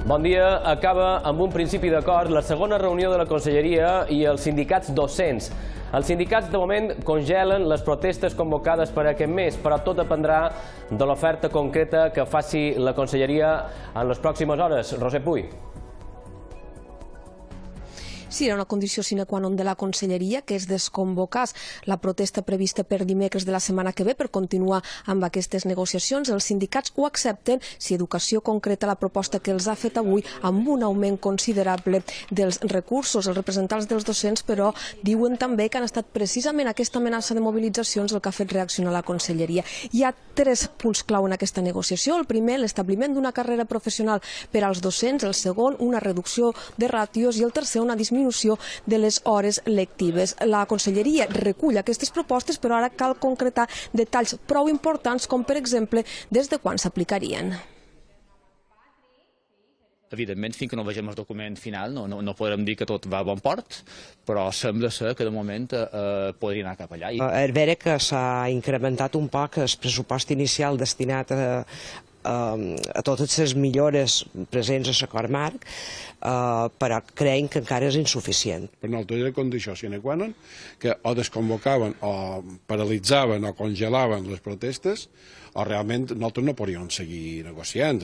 Bon dia. Acaba amb un principi d'acord la segona reunió de la Conselleria i els sindicats docents. Els sindicats de moment congelen les protestes convocades per aquest mes, però tot dependrà de l'oferta concreta que faci la Conselleria en les pròximes hores. Roser Puy. Sí, era una condició sine qua non de la Conselleria que es desconvocés la protesta prevista per dimecres de la setmana que ve per continuar amb aquestes negociacions. Els sindicats ho accepten si Educació concreta la proposta que els ha fet avui amb un augment considerable dels recursos. Els representants dels docents, però, diuen també que han estat precisament aquesta amenaça de mobilitzacions el que ha fet reaccionar la Conselleria. Hi ha 3 punts clau en aquesta negociació. El primer, l'establiment d'una carrera professional per als docents. El segon, una reducció de ràtios. I el tercer, una disminució de les hores lectives. La Conselleria recull aquestes propostes, però ara cal concretar detalls prou importants, com per exemple des de quan s'aplicarien. Evidentment, fins que no vegem el document final no podrem dir que tot va a bon port, però sembla ser que de moment podria anar cap allà. És vera que s'ha incrementat un poc el pressupost inicial destinat a totes les millores presents a l'acord marc, però creiem que encara és insuficient. Per nosaltres era condició sine qua non que o desconvocaven o paralitzaven o congelaven les protestes o realment nosaltres no podíem seguir negociant.